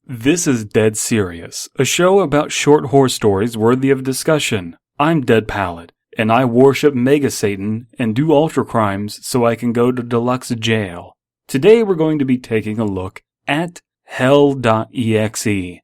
This is Dead Serious, a show about short horror stories worthy of discussion. I'm Dead Pallid, and I worship Mega Satan and do ultra crimes so I can go to deluxe jail. Today we're going to be taking a look at HELL.EXE.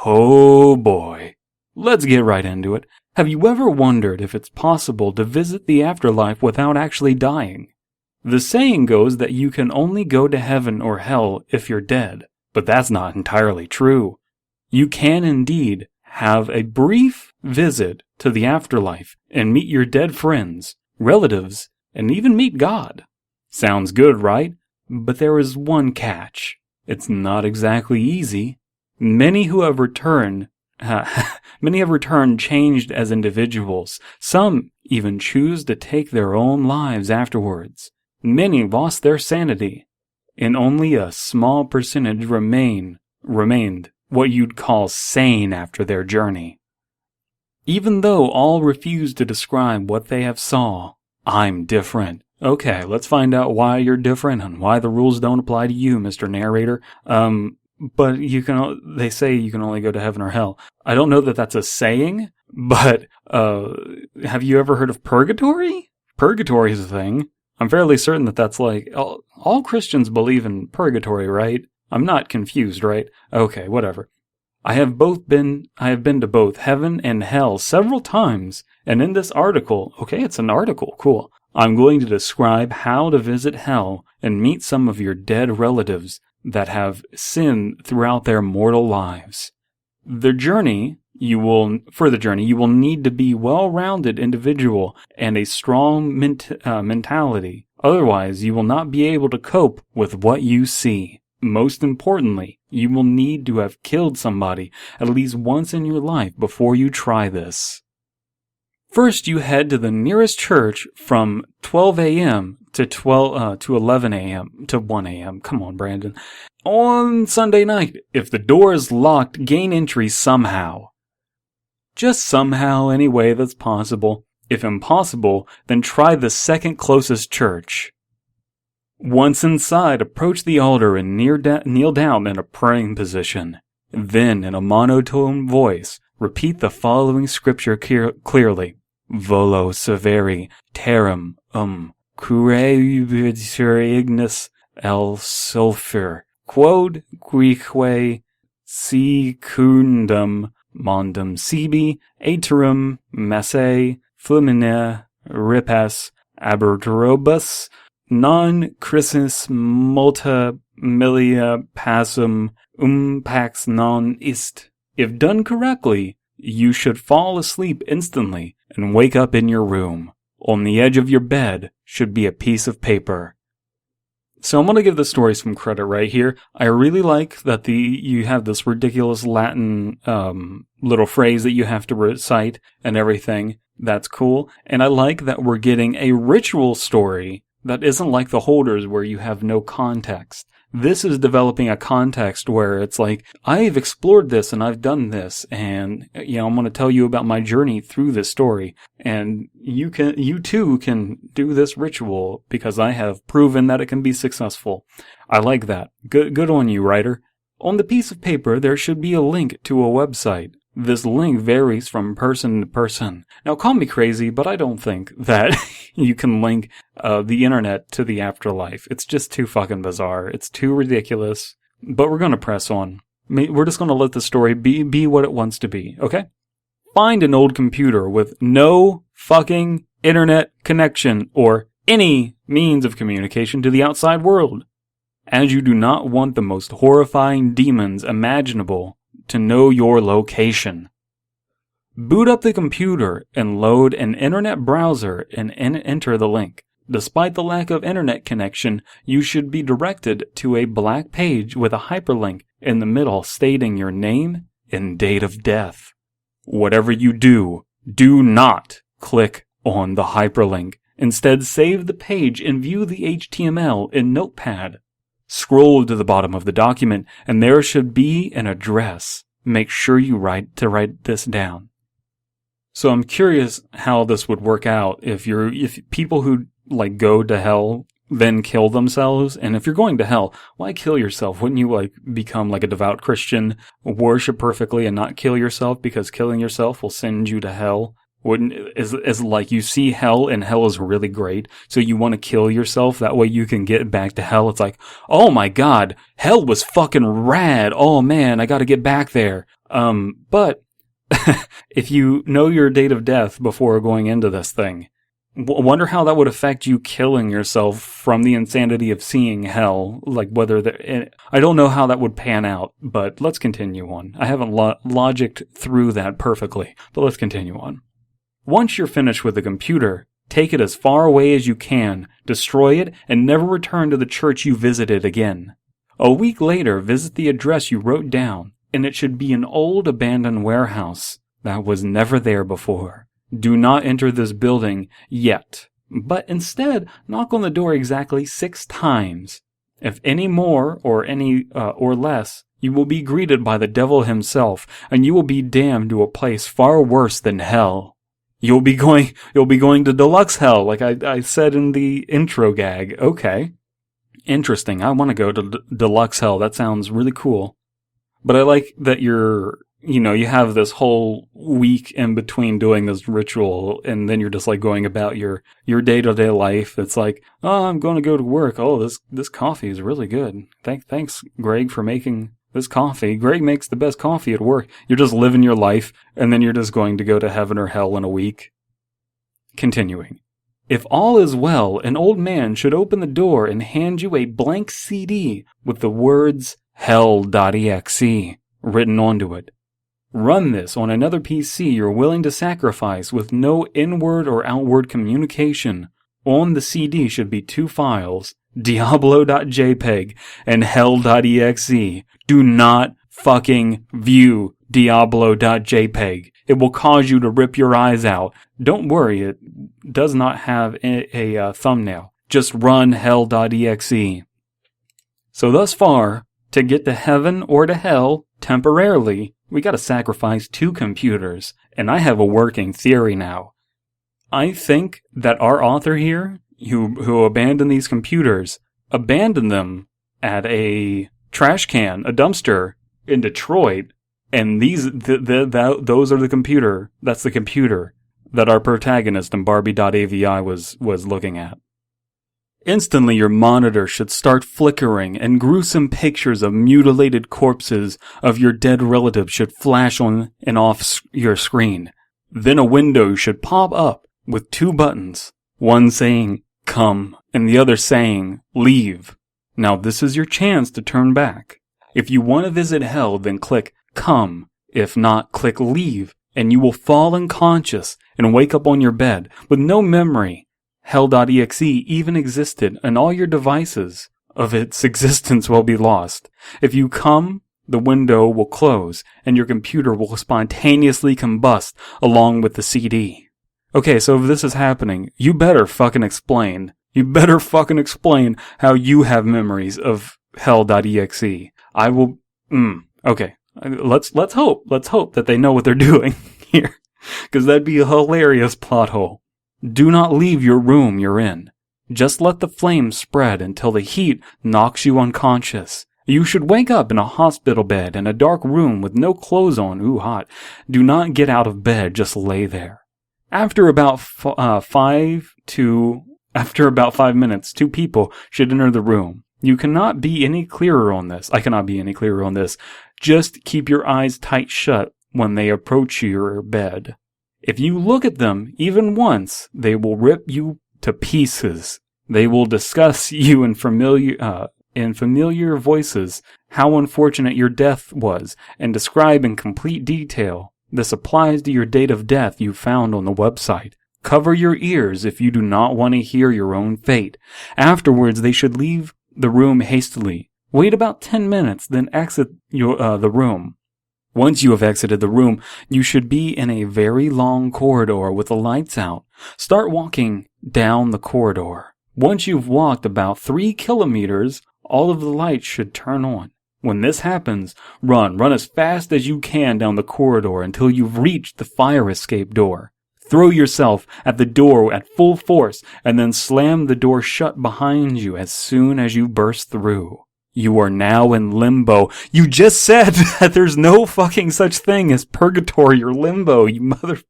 Oh boy. Let's get right into it. Have you ever wondered if it's possible to visit the afterlife without actually dying? The saying goes that you can only go to heaven or hell if you're dead. But that's not entirely true. You can indeed have a brief visit to the afterlife and meet your dead friends, relatives, and even meet God. Sounds good, right? But there is one catch. It's not exactly easy. Many have returned changed as individuals. Some even choose to take their own lives afterwards. Many lost their sanity. And only a small percentage remained what you'd call sane after their journey. Even though all refuse to describe what they have saw, I'm different. Okay, let's find out why you're different and why the rules don't apply to you, Mr. Narrator. But they say you can only go to heaven or hell. I don't know that that's a saying, but have you ever heard of purgatory? Purgatory is a thing. I'm fairly certain that that's like, all Christians believe in purgatory, right? I'm not confused, right? Okay, whatever. I have been to both heaven and hell several times, and in this article, okay, it's an article, cool. I'm going to describe how to visit hell and meet some of your dead relatives that have sinned throughout their mortal lives. For the journey, you will need to be a well-rounded individual and a strong mentality. Otherwise, you will not be able to cope with what you see. Most importantly, you will need to have killed somebody at least once in your life before you try this. First, you head to the nearest church from 12 a.m. to 11 a.m. to 1 a.m. Come on, Brandon. On Sunday night, if the door is locked, gain entry somehow. Just somehow, any way that's possible. If impossible, then try the second closest church. Once inside, approach the altar and kneel down in a praying position. Then, in a monotone voice, repeat the following scripture clearly. Volo severi terram curabitur ignis el sulfur quod Greekque secundum mondum sibi aeterum masse flumina ripes aberturobus non crisis multa millia passum pax non ist. If done correctly, you should fall asleep instantly and wake up in your room. On the edge of your bed should be a piece of paper. So I'm going to give the story some credit right here. I really like that you have this ridiculous Latin little phrase that you have to recite and everything. That's cool. And I like that we're getting a ritual story that isn't like the Holders where you have no context. This is developing a context where it's like, I've explored this and I've done this, and I'm going to tell you about my journey through this story, and you too can do this ritual because I have proven that it can be successful. I like that. Good on you, writer. On the piece of paper, there should be a link to a website. This link varies from person to person. Now, call me crazy, but I don't think that you can link the internet to the afterlife. It's just too fucking bizarre. It's too ridiculous. But we're going to press on. We're just going to let the story be what it wants to be, okay? Find an old computer with no fucking internet connection or any means of communication to the outside world, as you do not want the most horrifying demons imaginable to know your location. Boot up the computer and load an internet browser and enter the link. Despite the lack of internet connection, you should be directed to a black page with a hyperlink in the middle stating your name and date of death. Whatever you do, do not click on the hyperlink. Instead, save the page and view the HTML in Notepad. Scroll to the bottom of the document, and there should be an address. Make sure you write this down. So I'm curious how this would work out if people who go to hell then kill themselves. And if you're going to hell, why kill yourself? Wouldn't you become a devout Christian, worship perfectly and not kill yourself, because killing yourself will send you to hell? Wouldn't is you see hell, and hell is really great, so you want to kill yourself, that way you can get back to hell. It's like, oh my god, hell was fucking rad. Oh man, I gotta get back there. But if you know your date of death before going into this thing, wonder how that would affect you killing yourself from the insanity of seeing hell. I don't know how that would pan out, but let's continue on. I haven't logicked through that perfectly, but let's continue on. Once you're finished with the computer, take it as far away as you can, destroy it, and never return to the church you visited again. A week later, visit the address you wrote down, and it should be an old abandoned warehouse that was never there before. Do not enter this building yet, but instead knock on the door exactly 6 times. If any more or less, you will be greeted by the devil himself, and you will be damned to a place far worse than hell. You'll be going to deluxe hell, like I said in the intro gag. Okay. Interesting. I want to go to deluxe hell. That sounds really cool. But I like that you have this whole week in between doing this ritual, and then you're just going about your day-to-day life. It's like, oh, I'm going to go to work. Oh, this coffee is really good. Thanks, Greg, for making this coffee. Greg makes the best coffee at work. You're just living your life, and then you're just going to go to heaven or hell in a week. Continuing. If all is well, an old man should open the door and hand you a blank CD with the words HELL.EXE written onto it. Run this on another PC you're willing to sacrifice with no inward or outward communication. On the CD should be 2 files, Diablo.jpg and HELL.EXE. Do not fucking view Diablo.jpg. It will cause you to rip your eyes out. Don't worry, it does not have a thumbnail. Just run HELL.EXE. So thus far, to get to heaven or to hell, temporarily, we gotta sacrifice 2 computers. And I have a working theory now. I think that our author here, who abandoned these computers, abandoned them at a trash can, a dumpster in Detroit, and those are the computer. That's the computer that our protagonist in Barbie.avi was looking at. Instantly, your monitor should start flickering, and gruesome pictures of mutilated corpses of your dead relatives should flash on and off your screen. Then a window should pop up with 2 buttons, one saying, come, and the other saying, leave. Now this is your chance to turn back. If you want to visit hell, then click come. If not, click leave, and you will fall unconscious and wake up on your bed with no memory. HELL.EXE even existed, and all your devices of its existence will be lost. If you come, the window will close, and your computer will spontaneously combust along with the CD. Okay, so if this is happening, you better fucking explain. You better fucking explain how you have memories of HELL.EXE. I will... Okay, let's hope that they know what they're doing here, because that'd be a hilarious plot hole. Do not leave your room you're in. Just let the flames spread until the heat knocks you unconscious. You should wake up in a hospital bed in a dark room with no clothes on. Ooh, hot. Do not get out of bed, just lay there. After about 5 minutes, 2 people should enter the room. You cannot be any clearer on this. I cannot be any clearer on this. Just keep your eyes tight shut when they approach your bed. If you look at them even once, they will rip you to pieces. They will discuss you in familiar voices how unfortunate your death was, and describe in complete detail. This applies to your date of death you found on the website. Cover your ears if you do not want to hear your own fate. Afterwards, they should leave the room hastily. Wait about 10 minutes, then exit the room. Once you have exited the room, you should be in a very long corridor with the lights out. Start walking down the corridor. Once you've walked about 3 kilometers, all of the lights should turn on. When this happens, run as fast as you can down the corridor until you've reached the fire escape door. Throw yourself at the door at full force, and then slam the door shut behind you as soon as you burst through. You are now in limbo. You just said that there's no fucking such thing as purgatory or limbo, you mother...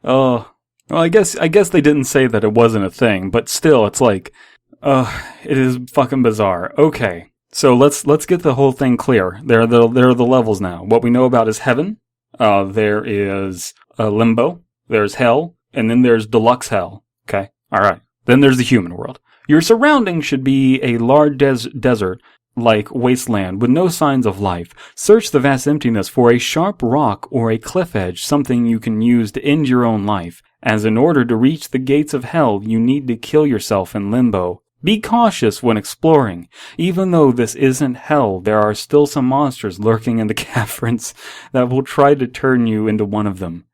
Oh, well, I guess they didn't say that it wasn't a thing, but still, it's like, it is fucking bizarre. Okay, so let's get the whole thing clear. There are the levels now. What we know about is heaven. There is limbo. There's hell, and then there's deluxe hell. Okay, all right. Then there's the human world. Your surroundings should be a large desert-like wasteland with no signs of life. Search the vast emptiness for a sharp rock or a cliff edge, something you can use to end your own life. As in order to reach the gates of hell, you need to kill yourself in limbo. Be cautious when exploring. Even though this isn't hell, there are still some monsters lurking in the caverns that will try to turn you into one of them.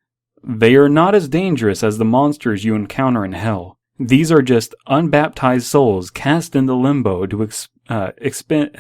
They are not as dangerous as the monsters you encounter in hell. These are just unbaptized souls cast into limbo to expend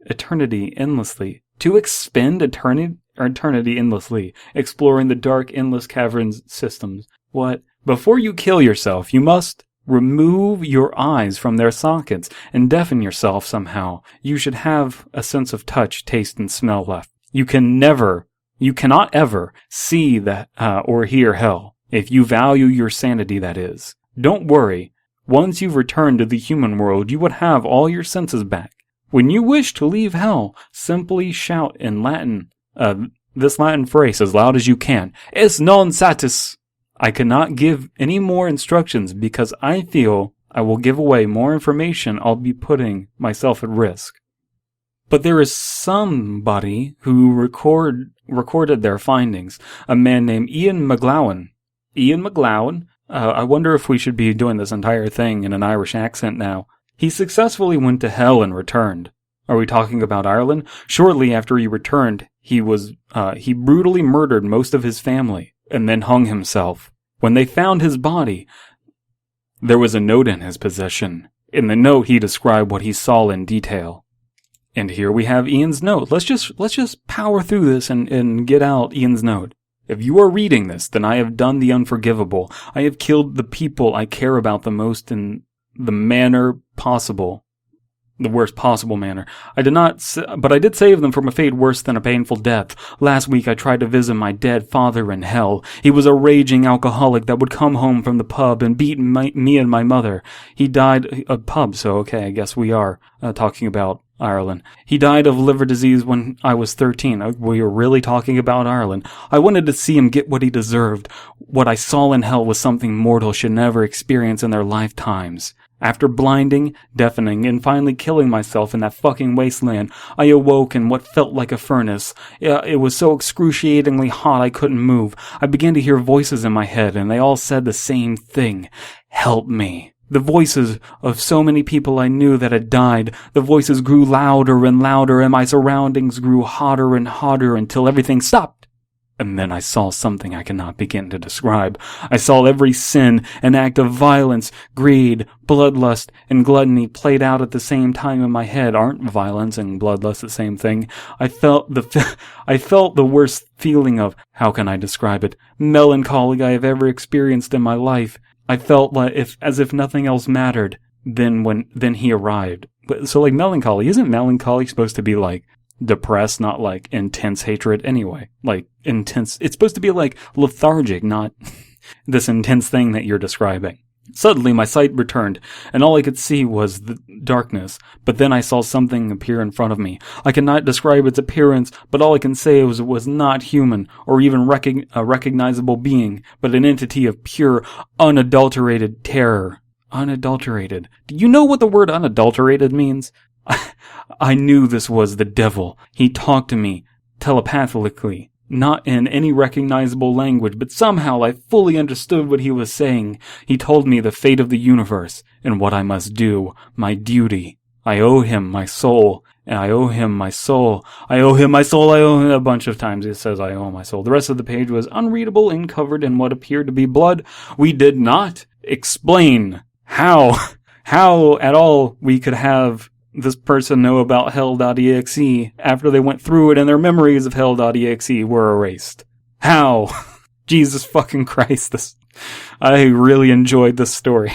eternity endlessly. To expend eternity endlessly, exploring the dark, endless caverns systems. What? Before you kill yourself, you must remove your eyes from their sockets and deafen yourself somehow. You should have a sense of touch, taste, and smell left. You cannot ever see that or hear hell, if you value your sanity, that is. Don't worry. Once you've returned to the human world, you would have all your senses back. When you wish to leave hell, simply shout in Latin, this Latin phrase as loud as you can, "Es non satis." I cannot give any more instructions because I feel I will give away more information. I'll be putting myself at risk. But there is somebody who recorded their findings, a man named Ian McGlowan. Ian McGlowan? I wonder if we should be doing this entire thing in an Irish accent now. He successfully went to hell and returned. Are we talking about Ireland? Shortly after he returned, he brutally murdered most of his family and then hung himself. When they found his body, there was a note in his possession. In the note, he described what he saw in detail. And here we have Ian's note. Let's just power through this and get out Ian's note. If you are reading this, then I have done the unforgivable. I have killed the people I care about the most in the manner possible. The worst possible manner. But I did save them from a fate worse than a painful death. Last week I tried to visit my dead father in hell. He was a raging alcoholic that would come home from the pub and beat me and my mother. He died a pub, so okay, I guess we are talking about Ireland. He died of liver disease when I was 13. We were really talking about Ireland. I wanted to see him get what he deserved. What I saw in hell was something mortals should never experience in their lifetimes. After blinding, deafening, and finally killing myself in that fucking wasteland, I awoke in what felt like a furnace. It was so excruciatingly hot I couldn't move. I began to hear voices in my head, and they all said the same thing. Help me. The voices of so many people I knew that had died. The voices grew louder and louder, and my surroundings grew hotter and hotter until everything stopped. And then I saw something I cannot begin to describe. I saw every sin and act of violence, greed, bloodlust, and gluttony played out at the same time in my head. Aren't violence and bloodlust the same thing? I felt the worst feeling of, how can I describe it, melancholy I have ever experienced in my life. I felt as if nothing else mattered. Then he arrived. So like melancholy, isn't melancholy supposed to be like depressed, not like intense hatred anyway? Like intense, it's supposed to be like lethargic, not this intense thing that you're describing. Suddenly my sight returned, and all I could see was the darkness, but then I saw something appear in front of me. I cannot describe its appearance, but all I can say was it was not human, or even a recognizable being, but an entity of pure, unadulterated terror. Unadulterated. Do you know what the word unadulterated means? I knew this was the devil. He talked to me telepathically, not in any recognizable language, but somehow I fully understood what he was saying. He told me the fate of the universe and what I must do, my duty. I owe him my soul, and I owe him my soul. I owe him my soul. I owe him a bunch of times. It says I owe my soul. The rest of the page was unreadable and covered in what appeared to be blood. We did not explain how at all we could have this person know about HELL.EXE after they went through it and their memories of HELL.EXE were erased. How? Jesus fucking Christ, I really enjoyed this story.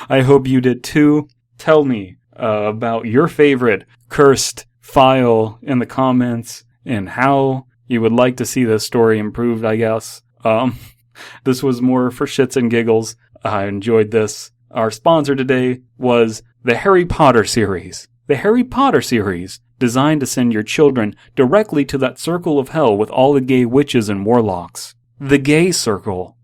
I hope you did too. Tell me about your favorite cursed file in the comments and how you would like to see this story improved, I guess. This was more for shits and giggles. I enjoyed this. Our sponsor today was the Harry Potter series. The Harry Potter series, designed to send your children directly to that circle of hell with all the gay witches and warlocks. The Gay Circle.